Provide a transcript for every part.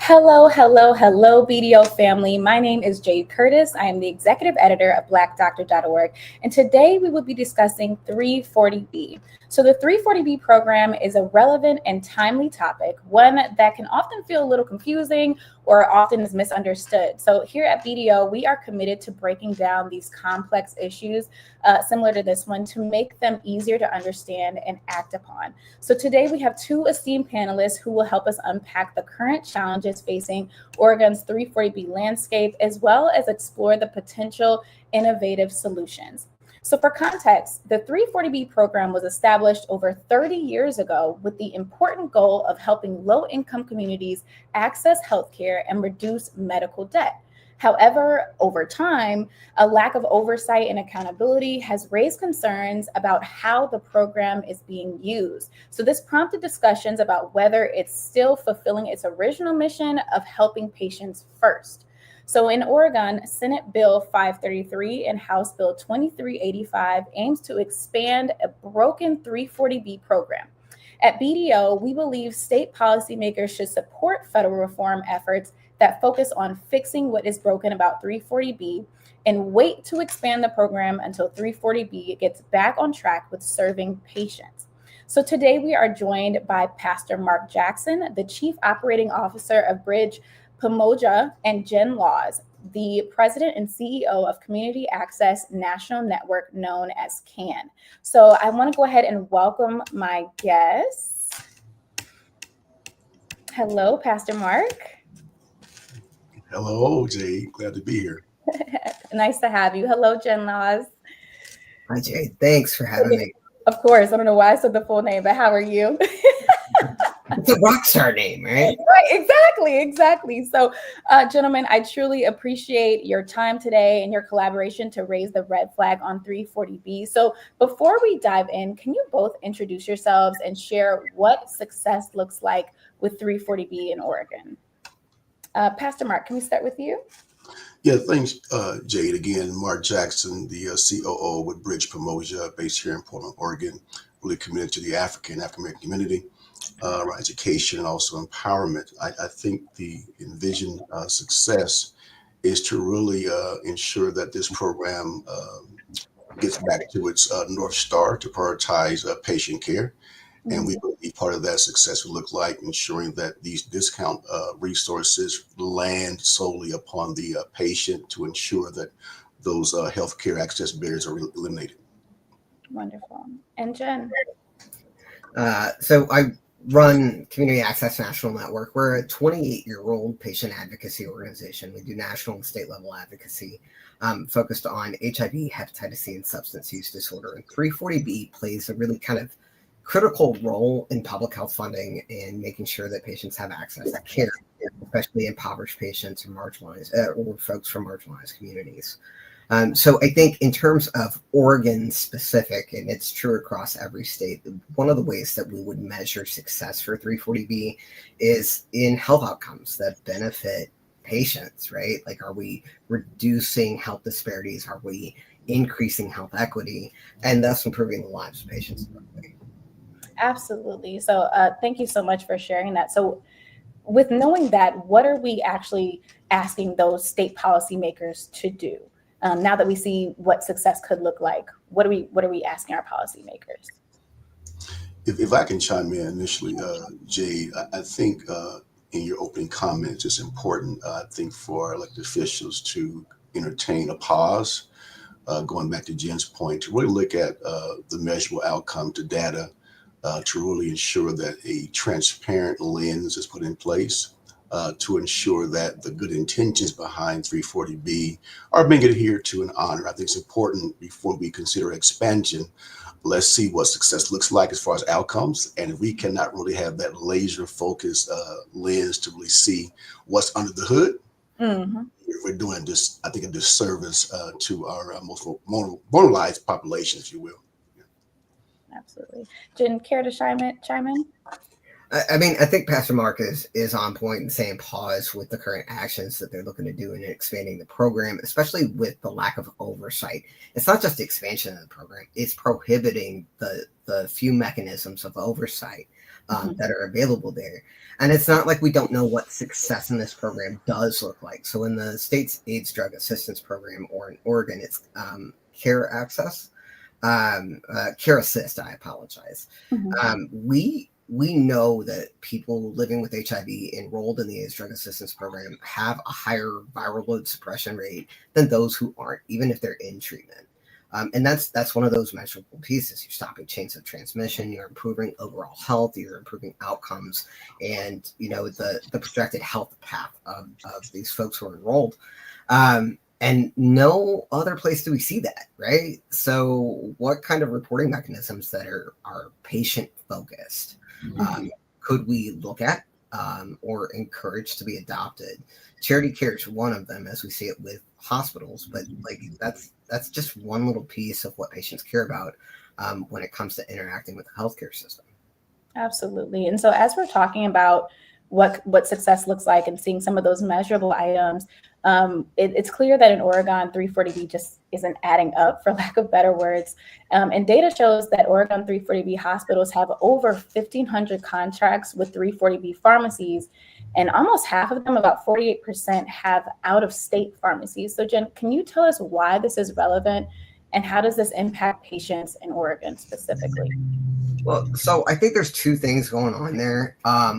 Hello, BDO family. My name is Jade Curtis. I am the executive editor of blackdoctor.org. And today we will be discussing 340B. So the 340B program is a relevant and timely topic, one that can often feel a little confusing or often is misunderstood. So here at BDO, we are committed to breaking down these complex issues similar to this one to make them easier to understand and act upon. So today we have two esteemed panelists who will help us unpack the current challenges facing Oregon's 340B landscape, as well as explore the potential innovative solutions. So for context, the 340B program was established over 30 years ago with the important goal of helping low-income communities access healthcare and reduce medical debt. However, over time, a lack of oversight and accountability has raised concerns about how the program is being used. So this prompted discussions about whether it's still fulfilling its original mission of helping patients first. So in Oregon, Senate Bill 533 and House Bill 2385 aims to expand a broken 340B program. At BDO, we believe state policymakers should support federal reform efforts that focus on fixing what is broken about 340B and wait to expand the program until 340B gets back on track with serving patients. So today we are joined by Pastor Mark Jackson, the Chief Operating Officer of Bridge Pomoja, and Jen Laws, the President and CEO of Community Access National Network, known as CAN. So I want to go ahead and welcome my guests. Hello, Pastor Mark. Hello, Jay. Glad to be here. Nice to have you. Hello, Jen Laws. Hi, Jay. Thanks for having me. Of course. I don't know why I said the full name, but how are you? It's a rock star name, right? Right, exactly. So, gentlemen, I truly appreciate your time today and your collaboration to raise the red flag on 340B. So before we dive in, can you both introduce yourselves and share what success looks like with 340B in Oregon? Pastor Mark, can we start with you? Yeah, thanks, Jade. Again, Mark Jackson, the COO with Bridge Pomoja, based here in Portland, Oregon, really committed to the African-American community, around education and also empowerment. I think the envisioned success is to really ensure that this program gets back to its North Star to prioritize patient care. And we believe part of that success will look like ensuring that these discount resources land solely upon the patient to ensure that those healthcare access barriers are eliminated. Wonderful. And Jen? So I run Community Access National Network. We're a 28-year-old patient advocacy organization. We do national and state level advocacy focused on HIV, hepatitis C, and substance use disorder. And 340B plays a really kind of critical role in public health funding and making sure that patients have access to care, especially impoverished patients or marginalized or folks from marginalized communities. So I think in terms of Oregon specific, and it's true across every state, one of the ways that we would measure success for 340B is in health outcomes that benefit patients, right? Like, are we reducing health disparities? Are we increasing health equity and thus improving the lives of patients? Absolutely. So thank you so much for sharing that. So with knowing that, what are we actually asking those state policymakers to do? Now that we see what success could look like, what are we asking our policymakers? If I can chime in initially, Jade, I think in your opening comments, it's important, I think, for elected officials to entertain a pause, going back to Jen's point, to really look at the measurable outcome to data, to really ensure that a transparent lens is put in place, to ensure that the good intentions behind 340B are being adhered to and honored. I think it's important before we consider expansion. Let's see what success looks like as far as outcomes. And if we cannot really have that laser focused lens to really see what's under the hood, we're doing this, I think, a disservice to our most vulnerabilized population, if you will. Absolutely. Jen, care to chime in? I mean, I think Pastor Mark is on point in saying pause with the current actions that they're looking to do in expanding the program, especially with the lack of oversight. It's not just the expansion of the program; it's prohibiting the few mechanisms of oversight that are available there. And it's not like we don't know what success in this program does look like. So in the state's AIDS drug assistance program, or in Oregon, it's Care Access, Care Assist. I apologize. We know that people living with HIV enrolled in the AIDS drug assistance program have a higher viral load suppression rate than those who aren't, even if they're in treatment. And that's one of those measurable pieces. You're stopping chains of transmission. You're improving overall health. You're improving outcomes, and the projected health path of these folks who are enrolled. And no other place do we see that, right? So, what kind of reporting mechanisms that are patient focused could we look at or encourage to be adopted? Charity care is one of them, as we see it with hospitals, but like that's just one little piece of what patients care about when it comes to interacting with the healthcare system. Absolutely. And so as we're talking about what success looks like and seeing some of those measurable items, it's clear that in Oregon, 340B just isn't adding up, for lack of better words. And data shows that Oregon 340B hospitals have over 1,500 contracts with 340B pharmacies, and almost half of them, about 48%, have out-of-state pharmacies. So Jen, can you tell us why this is relevant, and how does this impact patients in Oregon specifically? Well, so I think there's two things going on there.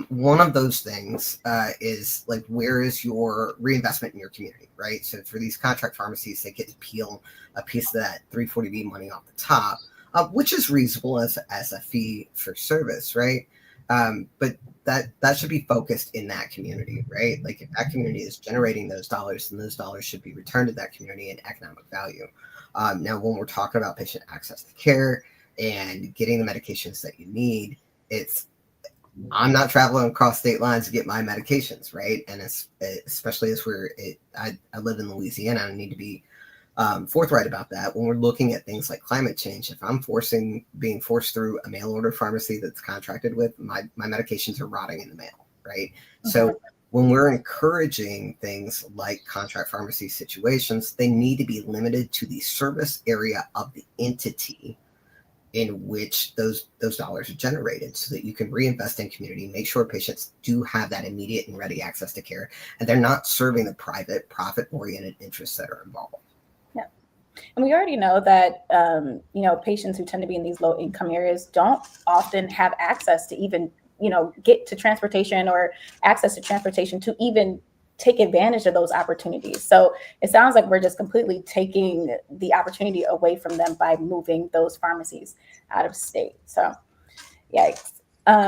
One of those things is like, where is your reinvestment in your community, right? So for these contract pharmacies, they get to peel a piece of that 340B money off the top, which is reasonable as a fee for service, right? But that should be focused in that community, right? Like, if that community is generating those dollars, then those dollars should be returned to that community in economic value. Now, when we're talking about patient access to care and getting the medications that you need, I'm not traveling across state lines to get my medications, right? And especially as I live in Louisiana, I need to be forthright about that. When we're looking at things like climate change, if I'm being forced through a mail order pharmacy that's contracted with, my medications are rotting in the mail, right? Okay. So when we're encouraging things like contract pharmacy situations, they need to be limited to the service area of the entity in which those dollars are generated, so that you can reinvest in community, make sure patients do have that immediate and ready access to care, and they're not serving the private profit-oriented interests that are involved. Yeah. And we already know that, patients who tend to be in these low income areas don't often have access to even, get to transportation or access to transportation to even take advantage of those opportunities. So it sounds like we're just completely taking the opportunity away from them by moving those pharmacies out of state. So, yikes.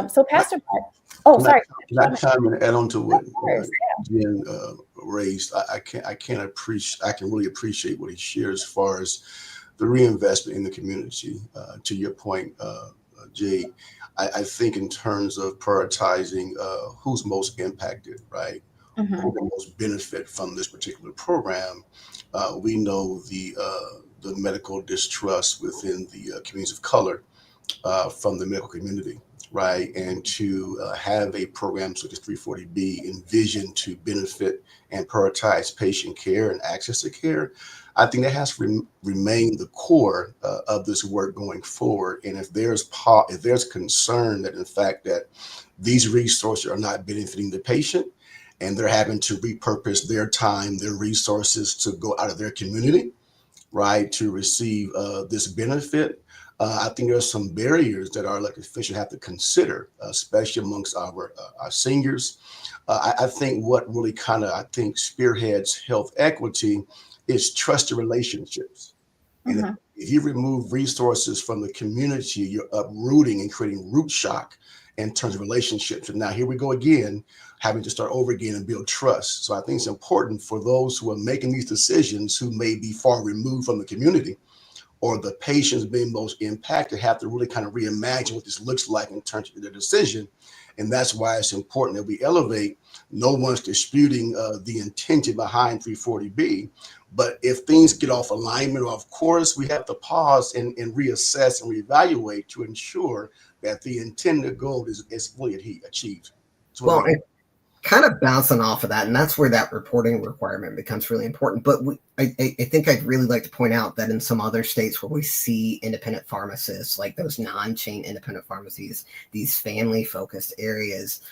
So Pastor Mark, sorry. Can I chime in and add on to what Jen raised? I can really appreciate what he shared as far as the reinvestment in the community. To your point, Jay, I think in terms of prioritizing who's most impacted, right? Mm-hmm. Who will most benefit from this particular program. We know the medical distrust within the communities of color from the medical community, right? And to have a program such as 340B envisioned to benefit and prioritize patient care and access to care, I think that has to remain the core of this work going forward. And if there's concern that in fact that these resources are not benefiting the patient, and they're having to repurpose their time, their resources to go out of their community, right, to receive this benefit. I think there are some barriers that our elected officials have to consider, especially amongst our seniors. I think what really spearheads health equity is trusted relationships. Mm-hmm. And if you remove resources from the community, you're uprooting and creating root shock in terms of relationships. And now here we go again, having to start over again and build trust. So I think it's important for those who are making these decisions, who may be far removed from the community, or the patients being most impacted, have to really kind of reimagine what this looks like in terms of their decision. And that's why it's important that we elevate. No one's disputing the intention behind 340B, but if things get off alignment, of course, we have to pause and reassess and reevaluate to ensure that the intended goal is fully achieved. Well, kind of bouncing off of that, and that's where that reporting requirement becomes really important. But I think I'd really like to point out that in some other states where we see independent pharmacists, like those non-chain independent pharmacies, these family-focused areas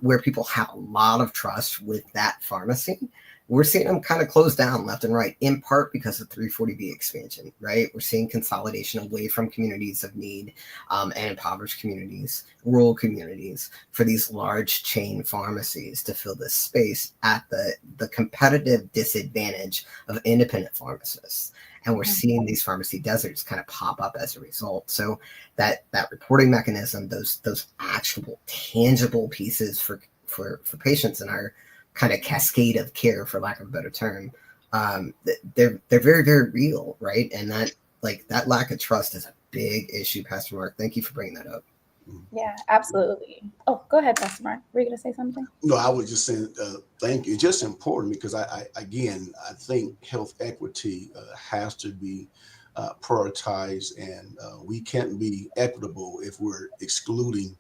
where people have a lot of trust with that pharmacy, we're seeing them kind of close down left and right, in part because of 340B expansion, right? We're seeing consolidation away from communities of need and impoverished communities, rural communities, for these large chain pharmacies to fill this space at the competitive disadvantage of independent pharmacists. And we're seeing these pharmacy deserts kind of pop up as a result. So that reporting mechanism, those actual tangible pieces for patients in our kind of cascade of care, for lack of a better term, they're very, very real, right? And that lack of trust is a big issue. Pastor Mark, thank you for bringing that up. Yeah, absolutely. Oh, go ahead, Pastor Mark. Were you going to say something? No, I was just saying thank you. It's just important because I think health equity has to be prioritized, and we can't be equitable if we're excluding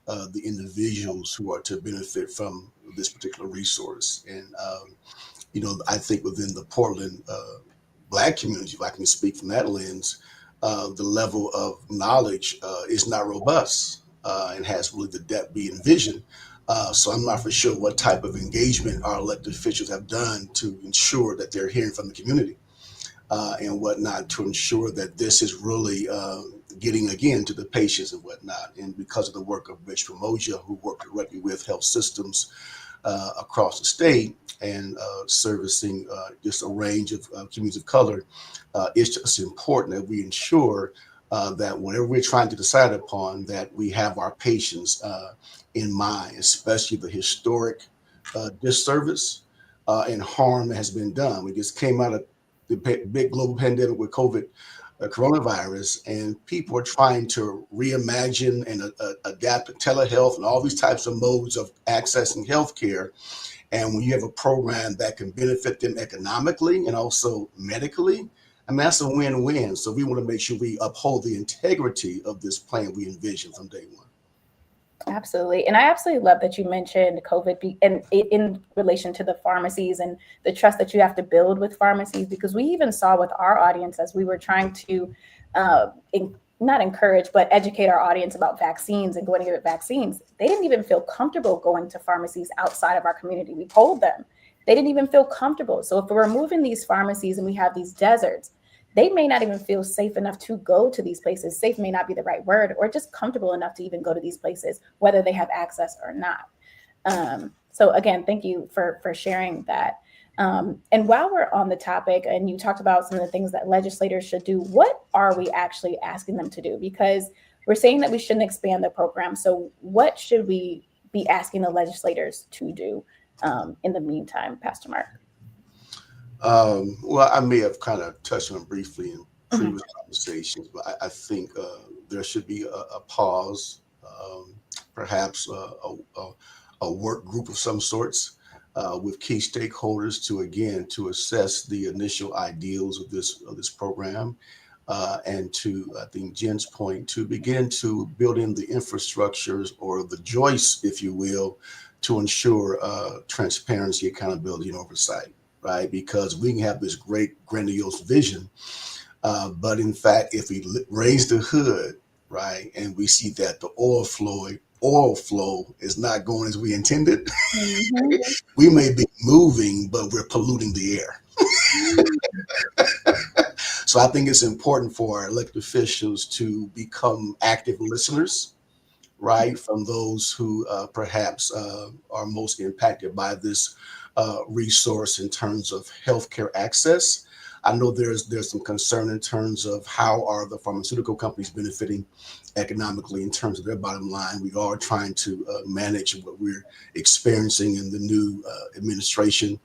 the individuals who are to benefit from this particular resource. And, I think within the Portland Black community, if I can speak from that lens, the level of knowledge is not robust and has really the depth we envision. So I'm not for sure what type of engagement our elected officials have done to ensure that they're hearing from the community and whatnot, to ensure that this is really getting again to the patients and whatnot. And because of the work of Rich Ramoja, who worked directly with health systems across the state and servicing just a range of communities of color, it's just important that we ensure that whenever we're trying to decide upon, that we have our patients in mind, especially the historic disservice and harm that has been done. We just came out of the big global pandemic with coronavirus, and people are trying to reimagine and adapt to telehealth and all these types of modes of accessing healthcare. And when you have a program that can benefit them economically and also medically, I mean, that's a win-win. So we want to make sure we uphold the integrity of this plan we envision from day one. Absolutely. And I absolutely love that you mentioned COVID and in relation to the pharmacies and the trust that you have to build with pharmacies, because we even saw with our audience as we were trying to not encourage, but educate our audience about vaccines and going to get vaccines. They didn't even feel comfortable going to pharmacies outside of our community. We told them they didn't even feel comfortable. So if we're removing these pharmacies and we have these deserts, they may not even feel safe enough to go to these places. Safe may not be the right word, or just comfortable enough to even go to these places, whether they have access or not. So again, thank you for sharing that. And while we're on the topic, and you talked about some of the things that legislators should do, what are we actually asking them to do? Because we're saying that we shouldn't expand the program. So what should we be asking the legislators to do in the meantime, Pastor Mark? Well, I may have kind of touched on briefly in previous conversations, but I think there should be a pause, perhaps a work group of some sorts with key stakeholders to assess the initial ideals of this program, and to, I think Jen's point, to begin to build in the infrastructures or the joists, if you will, to ensure transparency, accountability, and oversight. Right, because we can have this great grandiose vision, but in fact, if we raise the hood, right, and we see that the oil flow is not going as we intended, we may be moving, but we're polluting the air. So I think it's important for our elected officials to become active listeners, right, from those who perhaps are most impacted by this resource in terms of healthcare access. I know there's some concern in terms of how are the pharmaceutical companies benefiting economically in terms of their bottom line. We are trying to manage what we're experiencing in the new administration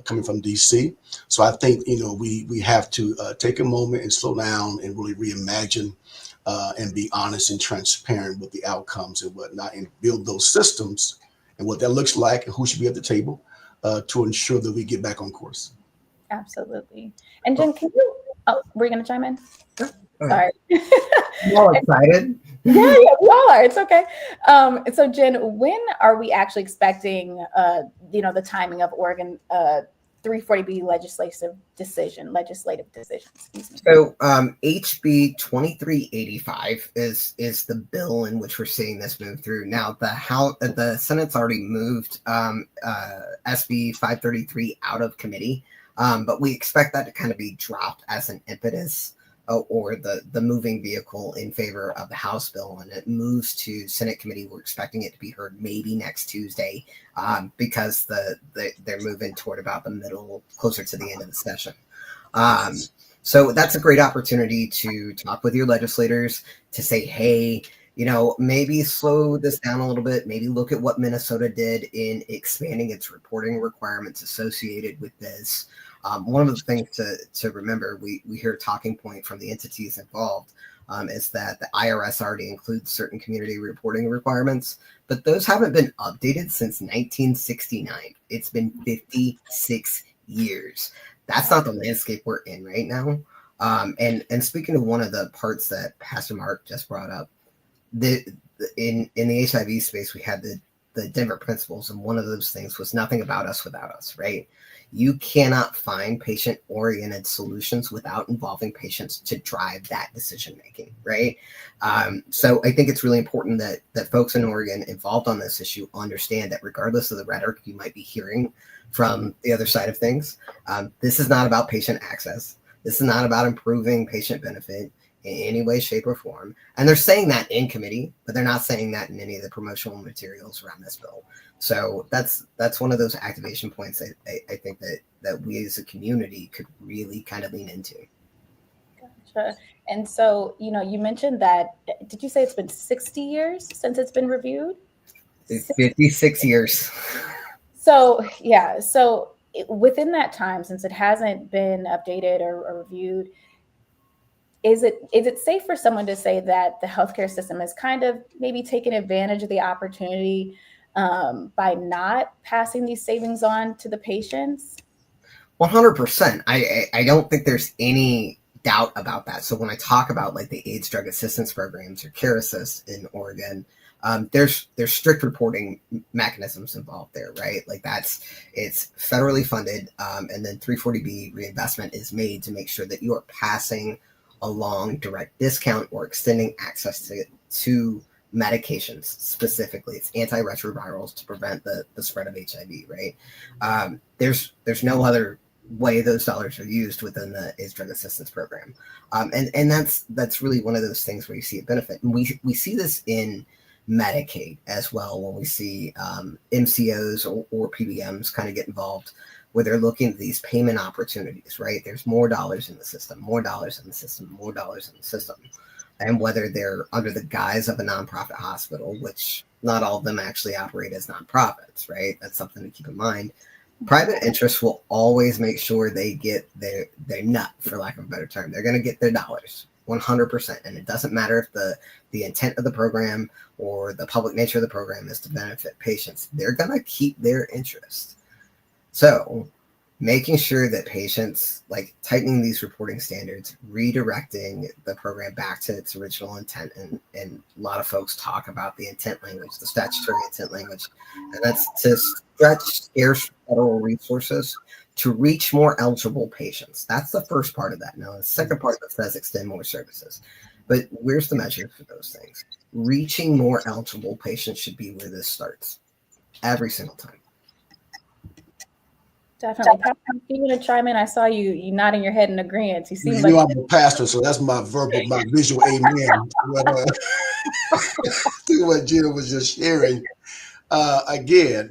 coming from DC. So I think we have to take a moment and slow down and really reimagine and be honest and transparent with the outcomes and whatnot, and build those systems and what that looks like and who should be at the table to ensure that we get back on course. Absolutely. And Jen, were you going to chime in? Sure. Sorry. I'm all excited. Yeah, we all are. It's okay. So Jen, when are we actually expecting, the timing of Oregon 340B legislative decision? Excuse me. So HB 2385 is the bill in which we're seeing this move through. Now the Senate's already moved SB 533 out of committee, but we expect that to kind of be dropped as an impetus or the moving vehicle in favor of the House bill, and it moves to Senate committee. We're expecting it to be heard maybe next Tuesday because they're moving toward about the middle, closer to the end of the session. So that's a great opportunity to talk with your legislators to say, hey, maybe slow this down a little bit. Maybe look at what Minnesota did in expanding its reporting requirements associated with this. One of the things to remember, we hear a talking point from the entities involved is that the IRS already includes certain community reporting requirements, but those haven't been updated since 1969. It's been 56 years. That's not the landscape we're in right now. And speaking of one of the parts that Pastor Mark just brought up, in the HIV space, we had the Denver principles, and one of those things was nothing about us without us, right? You cannot find patient-oriented solutions without involving patients to drive that decision-making, right? So I think it's really important that folks in Oregon involved on this issue understand that regardless of the rhetoric you might be hearing from the other side of things, this is not about patient access. This is not about improving patient benefit in any way, shape, or form. And they're saying that in committee, but they're not saying that in any of the promotional materials around this bill. So that's one of those activation points that I think that we as a community could really kind of lean into. Gotcha. And so, you mentioned that, did you say it's been 60 years since it's been reviewed? 56 years. So, yeah. So within that time, since it hasn't been updated or reviewed, is it safe for someone to say that the healthcare system has kind of maybe taken advantage of the opportunity by not passing these savings on to the patients? 100%. I don't think there's any doubt about that. So when I talk about like the AIDS drug assistance programs or Care Assist in Oregon, there's strict reporting mechanisms involved there, right? Like it's federally funded, and then 340B reinvestment is made to make sure that you are passing along direct discount or extending access to medications. Specifically, it's antiretrovirals to prevent the spread of HIV, right? There's no other way those dollars are used within the AIDS drug assistance program, and that's really one of those things where you see a benefit, and we see this in Medicaid as well when we see MCOs or PBMs kind of get involved, where they're looking at these payment opportunities, right? There's more dollars in the system, more dollars in the system, more dollars in the system. And whether they're under the guise of a nonprofit hospital, which not all of them actually operate as nonprofits, right? That's something to keep in mind. Private interests will always make sure they get their nut, for lack of a better term. They're going to get their dollars, 100%. And it doesn't matter if the intent of the program or the public nature of the program is to benefit patients. They're going to keep their interest. So making sure that patients, like tightening these reporting standards, redirecting the program back to its original intent. And a lot of folks talk about the intent language, the statutory intent language, and that's to stretch scarce federal resources to reach more eligible patients. That's the first part of that. Now, the second part that says extend more services. But where's the measure for those things? Reaching more eligible patients should be where this starts every single time. Definitely. Pastor, you want to chime in? I saw you nodding your head in agreement. You seem You like know, I'm a pastor, so that's my visual amen to what Gina was just sharing. Again,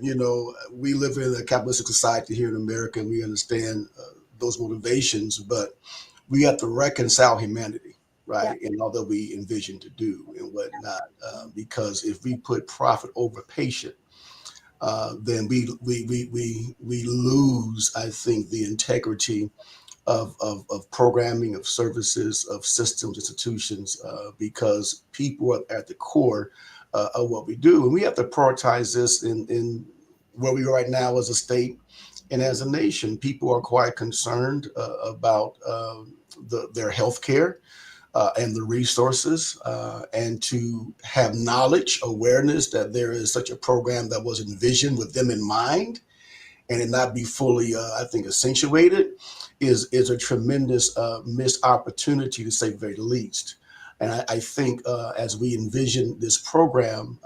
we live in a capitalistic society here in America, and we understand those motivations, but we have to reconcile humanity, right? Yeah. And all that we envision to do and whatnot, because if we put profit over patient, then we lose, I think, the integrity of programming, of services, of systems, institutions, because people are at the core of what we do. And we have to prioritize this in where we are right now as a state and as a nation. People are quite concerned about their health care. and the resources, and to have knowledge, awareness that there is such a program that was envisioned with them in mind, and it not be fully, I think, accentuated, is a tremendous missed opportunity, to say the very least. And I think as we envision this program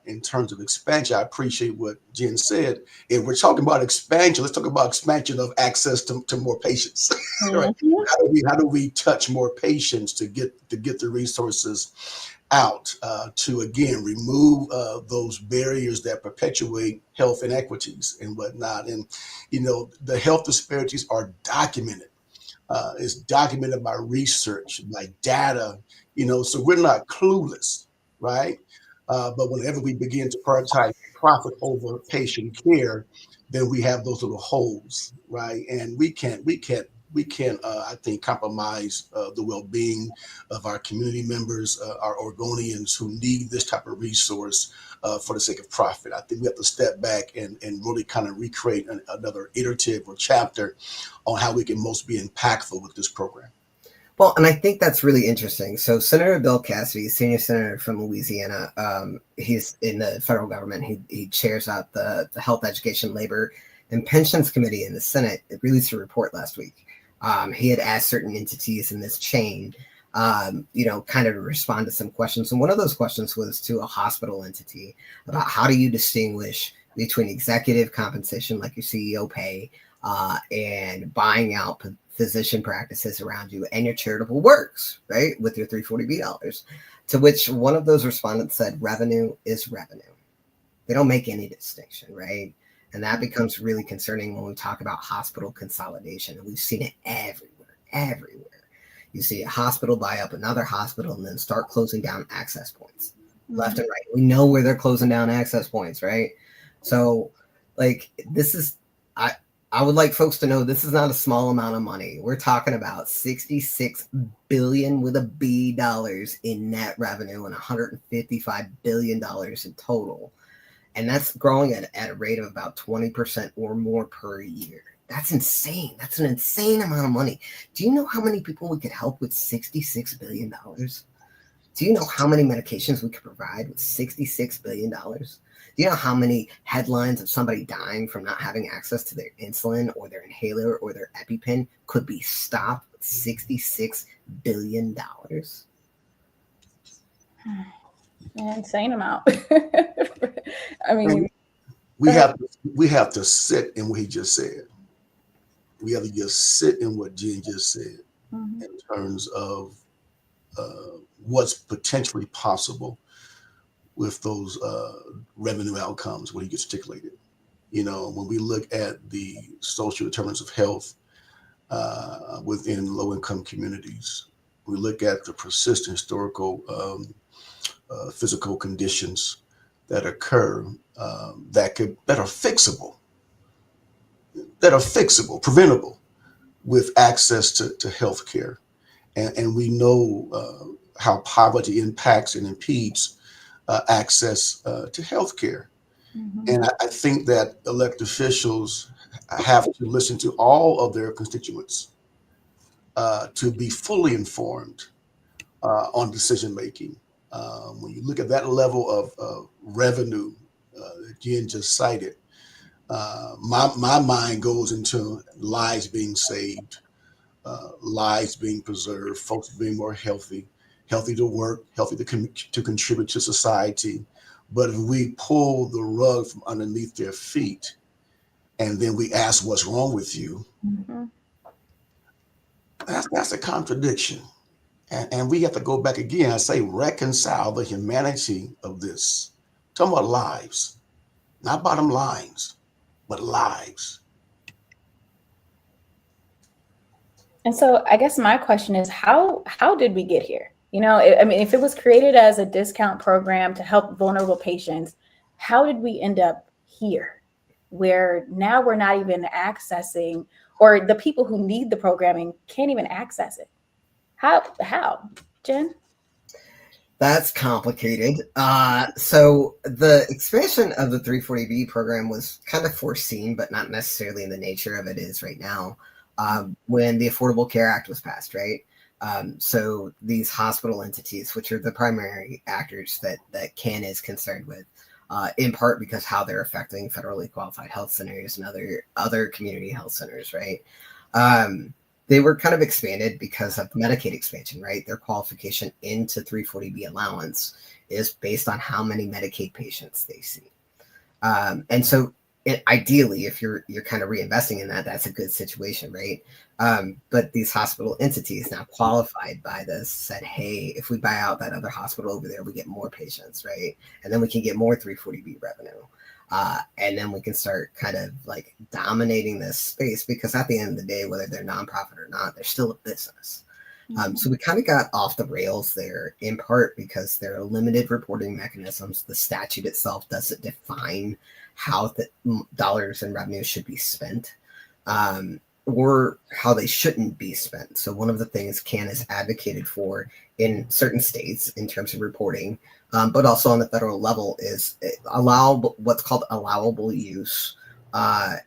in terms of expansion, I appreciate what Jen said. If we're talking about expansion, let's talk about expansion of access to more patients. Right? Mhm. How do we touch more patients to get the resources out, to again remove those barriers that perpetuate health inequities and whatnot. And the health disparities are documented. It's documented by research, by data. So we're not clueless, right? But whenever we begin to prioritize profit over patient care, then we have those little holes, right? And we can't, I think, compromise the well-being of our community members, our Oregonians who need this type of resource for the sake of profit. I think we have to step back and really kind of recreate another iterative or chapter on how we can most be impactful with this program. Well, and I think that's really interesting. So Senator Bill Cassidy, senior senator from Louisiana, he's in the federal government. He chairs out the Health, Education, Labor, and Pensions Committee in the Senate. It released a report last week. He had asked certain entities in this chain, kind of respond to some questions. And one of those questions was to a hospital entity about how do you distinguish between executive compensation, like your CEO pay, and buying out physician practices around you and your charitable works, right? With your 340B dollars, to which one of those respondents said, revenue is revenue. They don't make any distinction, right? And that becomes really concerning when we talk about hospital consolidation. And we've seen it everywhere. You see a hospital buy up another hospital and then start closing down access points left and right. We know where they're closing down access points, right? So this is, I would like folks to know this is not a small amount of money. We're talking about $66 billion with a B dollars in net revenue and $155 billion in total. And that's growing at a rate of about 20% or more per year. That's insane. That's an insane amount of money. Do you know how many people we could help with $66 billion? Do you know how many medications we could provide with $66 billion? Do you know how many headlines of somebody dying from not having access to their insulin or their inhaler or their EpiPen could be stopped with $66 billion? An insane amount. I mean, we have to sit in what he just said. We have to just sit in what Jen just said in terms of what's potentially possible with those revenue outcomes when he gets articulated. When we look at the social determinants of health within low-income communities, we look at the persistent historical physical conditions that occur that are fixable, preventable with access to health care. And we know how poverty impacts and impedes access to health care. And I think that elected officials have to listen to all of their constituents to be fully informed on decision making. When you look at that level of revenue that Jen just cited, my mind goes into lives being saved, lives being preserved, folks being more healthy to work, healthy to contribute to society. But if we pull the rug from underneath their feet and then we ask what's wrong with you, that's a contradiction. And we have to go back again and say, reconcile the humanity of this. Talking about lives, not bottom lines, but lives. And so I guess my question is, how did we get here? If it was created as a discount program to help vulnerable patients, how did we end up here where now we're not even accessing, or the people who need the programming can't even access it? How, Jen? That's complicated. So the expansion of the 340B program was kind of foreseen, but not necessarily in the nature of it is right now. When the Affordable Care Act was passed, right? So these hospital entities, which are the primary actors that CAN is concerned with, in part because how they're affecting federally qualified health centers and other community health centers, right? They were kind of expanded because of Medicaid expansion, right? Their qualification into 340B allowance is based on how many Medicaid patients they see. And so ideally, if you're kind of reinvesting in that, that's a good situation, right? But these hospital entities now qualified by this said, hey, if we buy out that other hospital over there, we get more patients, right? And then we can get more 340B revenue. And then we can start kind of like dominating this space, because at the end of the day, whether they're nonprofit or not, they're still a business. So we kind of got off the rails there, in part because there are limited reporting mechanisms. The statute itself doesn't define how the dollars and revenue should be spent, or how they shouldn't be spent. So one of the things CAN has advocated for in certain states in terms of reporting, but also on the federal level, is what's called allowable use.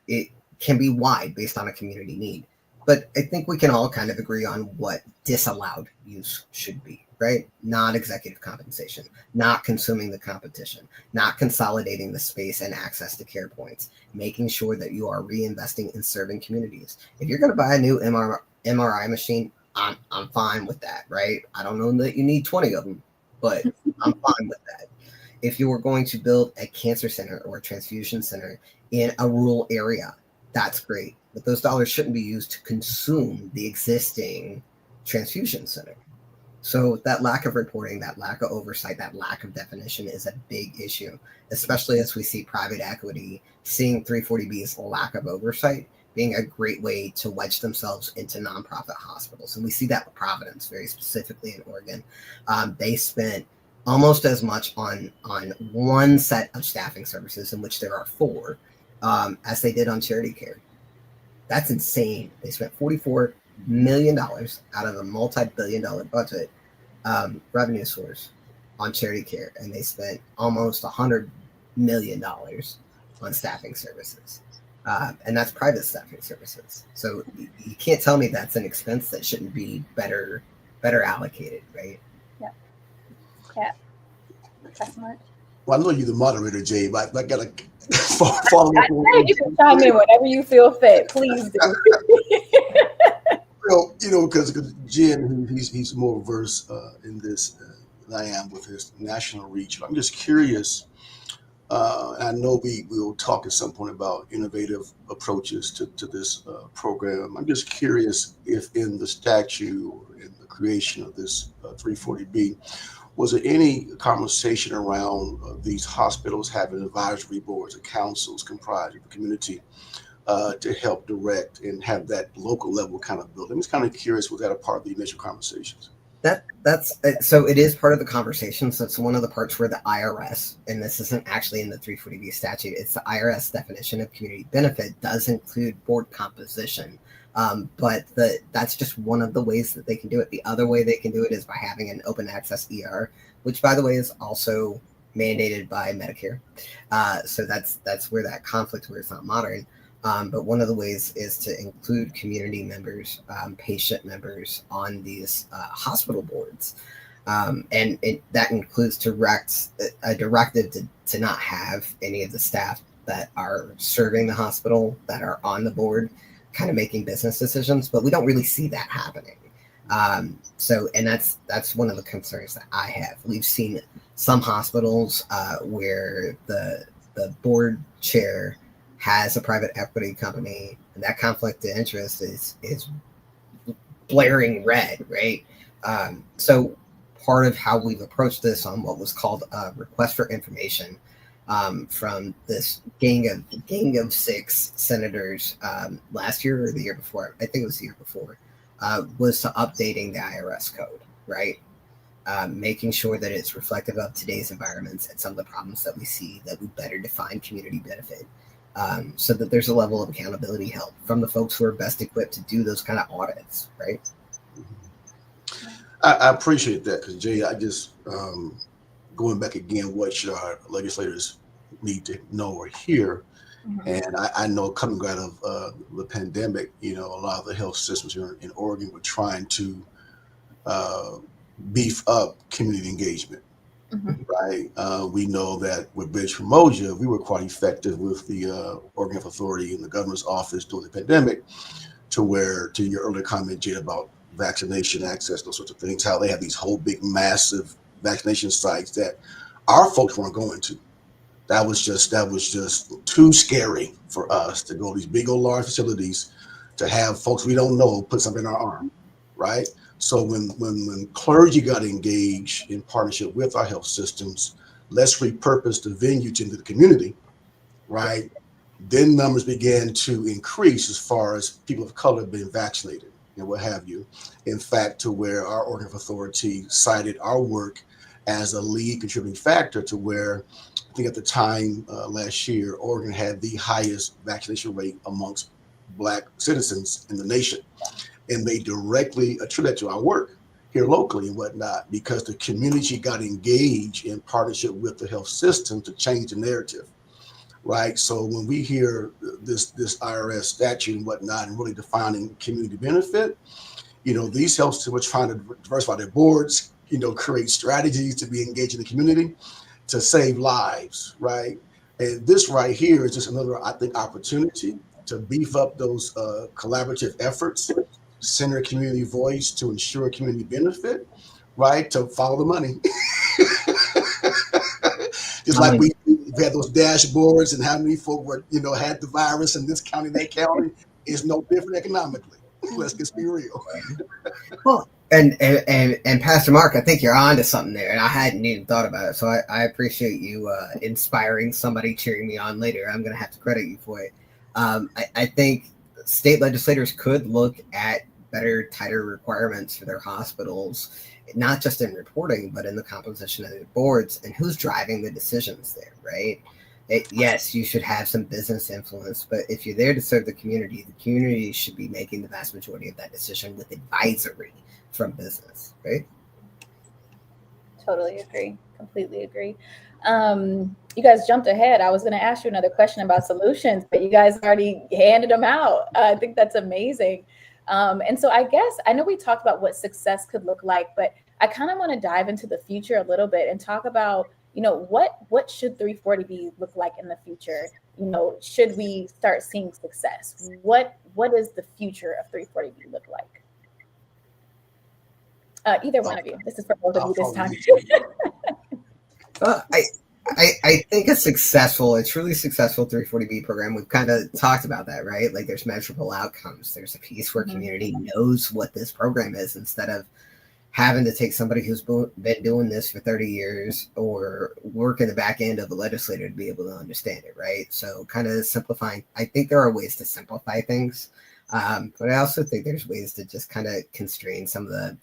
It can be wide based on a community need. But I think we can all kind of agree on what disallowed use should be, right? Not executive compensation, not consuming the competition, not consolidating the space and access to care points, making sure that you are reinvesting in serving communities. If you're going to buy a new MRI machine, I'm fine with that, right? I don't know that you need 20 of them, but I'm fine with that. If you were going to build a cancer center or a transfusion center in a rural area, that's great. But those dollars shouldn't be used to consume the existing transfusion center. So that lack of reporting, that lack of oversight, that lack of definition is a big issue, especially as we see private equity seeing 340B's lack of oversight being a great way to wedge themselves into nonprofit hospitals. And we see that with Providence, very specifically in Oregon. They spent almost as much on one set of staffing services, in which there are 4, as they did on charity care. That's insane. They spent $44 million out of a multi-billion-dollar budget revenue source on charity care, and they spent almost $100 million on staffing services. And that's private staffing services. So you can't tell me that's an expense that shouldn't be better allocated, right? Yeah. Excellent. Well, I know you're the moderator, Jay, but I got to follow up. You can chime in whenever you feel fit. Please do. Because Jen, he's more versed in this than I am with his national reach. I'm just curious. And I know we will talk at some point about innovative approaches to this program. I'm just curious if in the statute, in the creation of this 340B, was there any conversation around these hospitals having advisory boards or councils comprised of the community to help direct and have that local level kind of build? I'm just kind of curious, was that a part of the initial conversations? That's so it is part of the conversation. So it's one of the parts where the IRS, and this isn't actually in the 340B statute, it's the IRS definition of community benefit, does include board composition. But that's just one of the ways that they can do it. The other way they can do it is by having an open access ER, which, by the way, is also mandated by Medicare. So that's where that conflict, where it's not modern. But one of the ways is to include community members, patient members on these hospital boards. And that includes a directive to not have any of the staff that are serving the hospital that are on the board kind of making business decisions, but we don't really see that happening. And that's one of the concerns that I have. We've seen some hospitals where the board chair has a private equity company, and that conflict of interest is blaring red, right? So part of how we've approached this on what was called a request for information from this gang of 6 senators last year or the year before, I think it was the year before, was to updating the IRS code, right? Making sure that it's reflective of today's environments and some of the problems that we see, that we better define community benefit, so that there's a level of accountability held from the folks who are best equipped to do those kind of audits, right? I appreciate that, because Jay, I just going back again, what should our legislators need to know or hear? Mm-hmm. And I know coming out of the pandemic, a lot of the health systems here in Oregon were trying to beef up community engagement. Mhm. Right. We know that with Bridge from Moja, we were quite effective with the Oregon Health Authority and the governor's office during the pandemic, to where, to your earlier comment, Jay, about vaccination access, those sorts of things, how they have these whole big, massive vaccination sites that our folks weren't going to. That was just too scary for us to go to these big old large facilities to have folks we don't know put something in our arm, right? So when clergy got engaged in partnership with our health systems, let's repurpose the venue to into the community, right? Then numbers began to increase as far as people of color being vaccinated and what have you. In fact, to where our Oregon Authority cited our work as a lead contributing factor, to where I think at the time last year, Oregon had the highest vaccination rate amongst Black citizens in the nation. And they directly attribute that to our work here locally and whatnot, because the community got engaged in partnership with the health system to change the narrative. Right. So when we hear this IRS statute and whatnot, and really defining community benefit, these health systems are trying to diversify their boards, create strategies to be engaged in the community to save lives. Right. And this right here is just another, I think, opportunity to beef up those collaborative efforts, center community voice to ensure community benefit, right? To follow the money. Just like we had those dashboards and how many folk were, had the virus in this county, that county, is no different economically. Let's just be real. Well, and Pastor Mark, I think you're on to something there, and I hadn't even thought about it. So I appreciate you inspiring somebody, cheering me on later. I'm going to have to credit you for it. I think state legislators could look at better, tighter requirements for their hospitals, not just in reporting, but in the composition of their boards and who's driving the decisions there, right? Yes, you should have some business influence, but if you're there to serve the community should be making the vast majority of that decision with advisory from business, right? Totally agree. Completely agree. You guys jumped ahead. I was going to ask you another question about solutions, but you guys already handed them out. I think that's amazing. And so I guess, I know we talked about what success could look like, but I kind of want to dive into the future a little bit and talk about, what should 340B look like in the future? Should we start seeing success? What does the future of 340B look like? Either one of you. This is for both of you this time. I think a truly successful 340B program, we've kind of talked about that, right? Like there's measurable outcomes. There's a piece where community knows what this program is, instead of having to take somebody who's been doing this for 30 years or work in the back end of the legislator to be able to understand it, right? So kind of simplifying. I think there are ways to simplify things, but I also think there's ways to just kind of constrain some of the,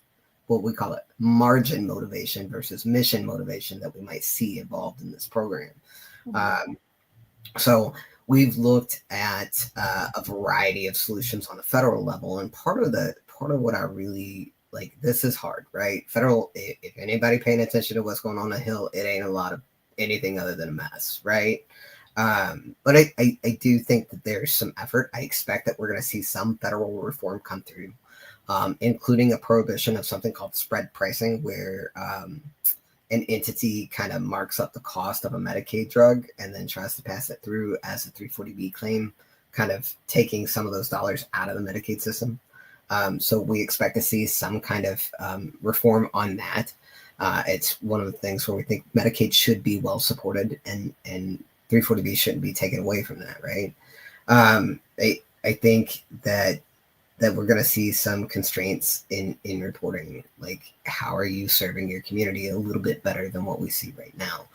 what we call it, margin motivation versus mission motivation that we might see involved in this program. So we've looked at a variety of solutions on the federal level, and part of what I really like, this is hard, right? Federal, if anybody paying attention to what's going on the Hill, it ain't a lot of anything other than a mess, right? But I do think that there's some effort. I expect that we're going to see some federal reform come through, including a prohibition of something called spread pricing, where an entity kind of marks up the cost of a Medicaid drug and then tries to pass it through as a 340B claim, kind of taking some of those dollars out of the Medicaid system. So we expect to see some kind of reform on that. It's one of the things where we think Medicaid should be well supported, and 340B shouldn't be taken away from that, right? I think that we're going to see some constraints in reporting, like how are you serving your community a little bit better than what we see right now.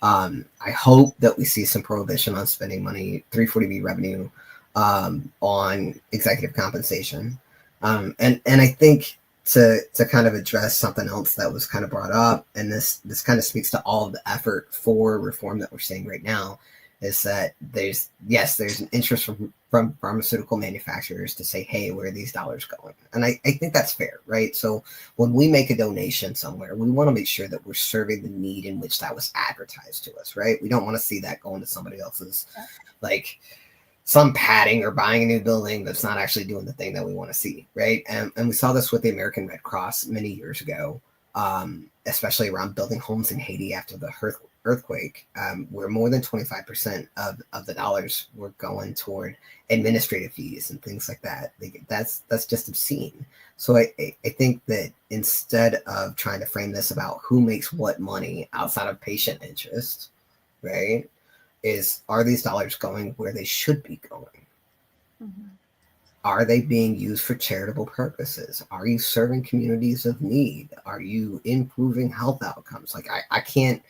I hope that we see some prohibition on spending money, 340B revenue, on executive compensation. And I think to kind of address something else that was kind of brought up, and this kind of speaks to all of the effort for reform that we're seeing right now, is that there's an interest from pharmaceutical manufacturers to say, hey, where are these dollars going? And I think that's fair, right? So when we make a donation somewhere, we want to make sure that we're serving the need in which that was advertised to us, right? We don't want to see that going to somebody else's, like, some padding or buying a new building that's not actually doing the thing that we want to see, right? And we saw this with the American Red Cross many years ago, especially around building homes in Haiti after the earthquake, where more than 25% of the dollars were going toward administrative fees and things like that. That's just obscene. So I think that instead of trying to frame this about who makes what money outside of patient interest, right, are these dollars going where they should be going? Mm-hmm. Are they being used for charitable purposes? Are you serving communities of need? Are you improving health outcomes? Like I can't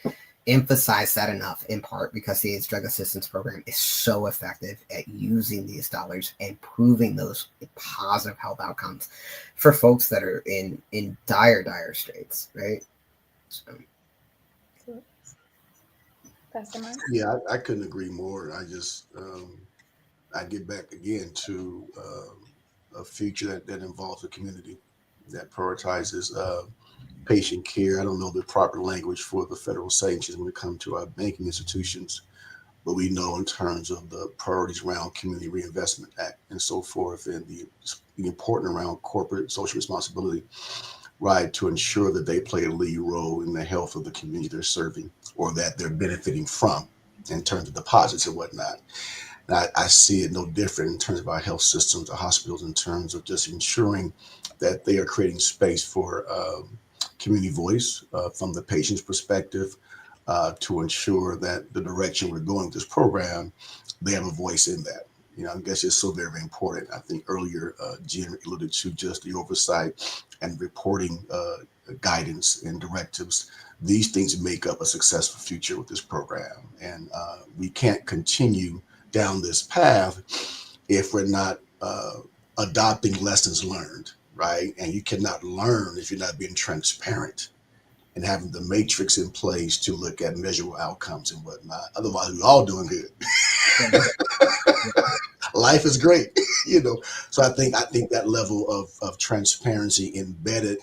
emphasize that enough, in part because the AIDS Drug Assistance Program is so effective at using these dollars and proving those positive health outcomes for folks that are in dire straits, right? So. Yeah, I couldn't agree more. I just I get back again to a future that involves a community that prioritizes patient care. I don't know the proper language for the federal sanctions when it comes to our banking institutions, but we know in terms of the priorities around Community Reinvestment Act and so forth, and the important around corporate social responsibility, right, to ensure that they play a lead role in the health of the community they're serving or that they're benefiting from in terms of deposits and whatnot. And I see it no different in terms of our health systems, our hospitals, in terms of just ensuring that they are creating space for community voice from the patient's perspective to ensure that the direction we're going with this program, they have a voice in that. I guess it's so very, very important. I think earlier, Jen alluded to just the oversight and reporting guidance and directives. These things make up a successful future with this program. And we can't continue down this path if we're not adopting lessons learned, right? And you cannot learn if you're not being transparent and having the matrix in place to look at measurable outcomes and whatnot. Otherwise, we're all doing good. Life is great, So I think that level of transparency embedded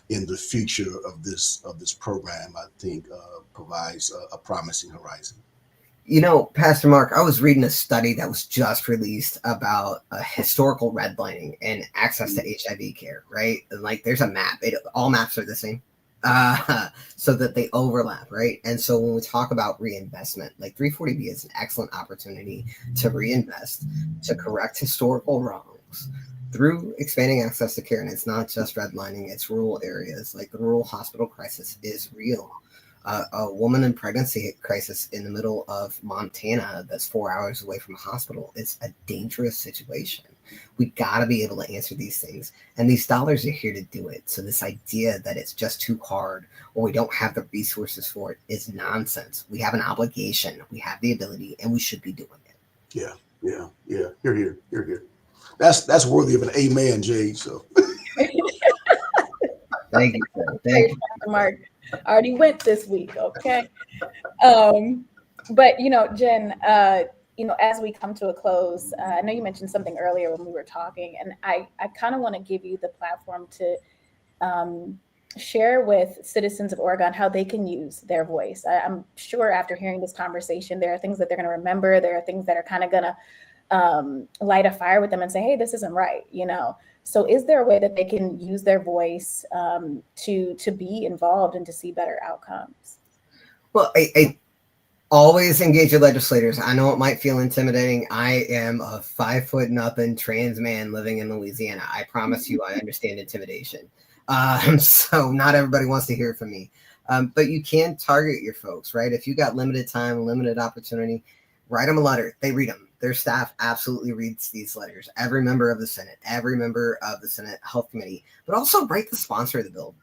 in the future of this program, I think, provides a promising horizon. Pastor Mark, I was reading a study that was just released about historical redlining and access to HIV care, right? And like there's a map. All maps are the same. So that they overlap, right? And so when we talk about reinvestment, like 340B is an excellent opportunity to reinvest, to correct historical wrongs through expanding access to care. And it's not just redlining, it's rural areas. Like the rural hospital crisis is real. A woman in pregnancy crisis in the middle of Montana that's 4 hours away from a hospital. It's a dangerous situation. We got to be able to answer these things. And these dollars are here to do it. So this idea that it's just too hard or we don't have the resources for it is nonsense. We have an obligation. We have the ability and we should be doing it. Yeah. You're here. That's worthy of an amen, Jade. So Thank you, sir. Thank you, Mark. I already went this week, okay? But Jen, as we come to a close, I know you mentioned something earlier when we were talking, and I kind of want to give you the platform to share with citizens of Oregon how they can use their voice. I'm sure after hearing this conversation, there are things that they're going to remember. There are things that are kind of going to light a fire with them and say, hey, this isn't right, So is there a way that they can use their voice to be involved and to see better outcomes? Well, I always engage your legislators. I know it might feel intimidating. I am a 5'0" trans man living in Louisiana. I promise you, I understand intimidation. So not everybody wants to hear from me. But you can target your folks, right? If you got limited time, limited opportunity, write them a letter. They read them. Their staff absolutely reads these letters. Every member of the Senate Health Committee, but also write the sponsor of the bill.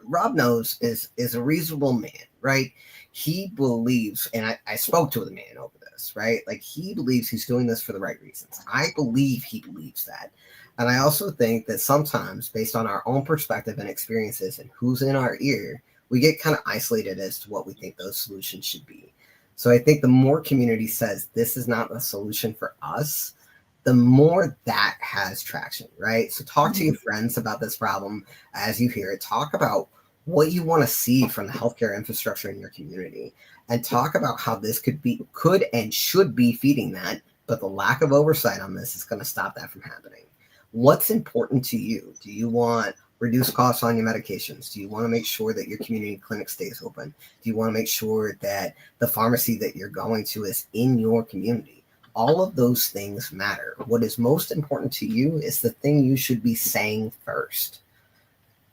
Rob knows is a reasonable man, right? He believes, and I spoke to the man over this, right? Like he believes he's doing this for the right reasons. I believe he believes that. And I also think that sometimes based on our own perspective and experiences and who's in our ear, we get kind of isolated as to what we think those solutions should be. So I think the more community says this is not a solution for us, the more that has traction, right? So talk to your friends about this problem as you hear it. Talk about what you want to see from the healthcare infrastructure in your community and talk about how this could and should be feeding that but the lack of oversight on this is going to stop that from happening. What's important to you? Do you want reduced costs on your medications? Do you want to make sure that your community clinic stays open? Do you want to make sure that the pharmacy that you're going to is in your community? All of those things matter. What is most important to you is the thing you should be saying first.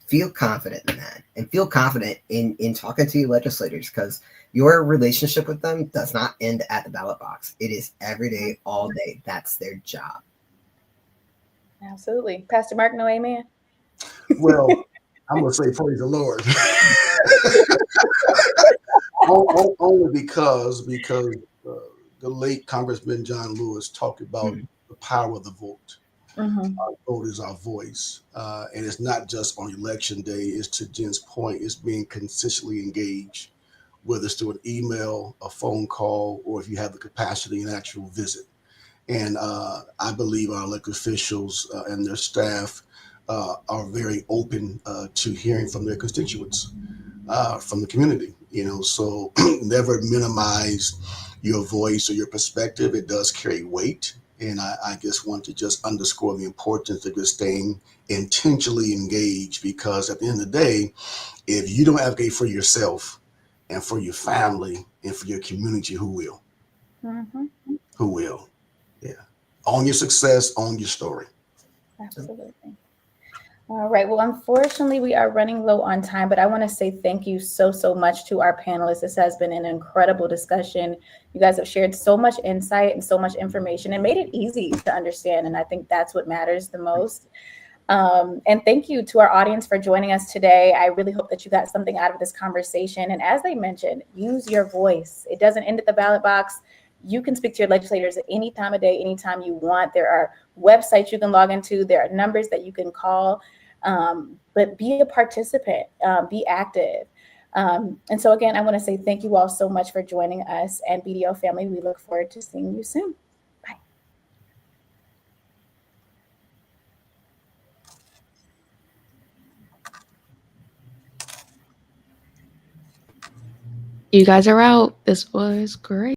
Feel confident in that, and feel confident in talking to your legislators, because your relationship with them does not end at the ballot box. It is every day, all day. That's their job. Absolutely. Pastor Mark, no amen? Well, I'm going to say praise the Lord. Only because the late Congressman John Lewis talked about the power of the vote. Our vote is our voice. And it's not just on election day. It's, to Jen's point, it's being consistently engaged, whether it's through an email, a phone call, or if you have the capacity, an actual visit. And I believe our elected officials and their staff are very open to hearing from their constituents, from the community. So never minimize your voice or your perspective. It does carry weight. And I just want to just underscore the importance of just staying intentionally engaged, because at the end of the day, if you don't advocate for yourself and for your family and for your community, who will? Who will? Yeah. Own your success, own your story. Absolutely. All right. Well, unfortunately, we are running low on time, but I want to say thank you so much to our panelists. This has been an incredible discussion. You guys have shared so much insight and so much information and made it easy to understand. And I think that's what matters the most. And thank you to our audience for joining us today. I really hope that you got something out of this conversation. And as they mentioned, use your voice. It doesn't end at the ballot box. You can speak to your legislators at any time of day, anytime you want. There are websites you can log into. There are numbers that you can call. But be a participant, be active. And so again, I want to say thank you all so much for joining us, and BDO family, we look forward to seeing you soon. Bye. You guys are out. This was great.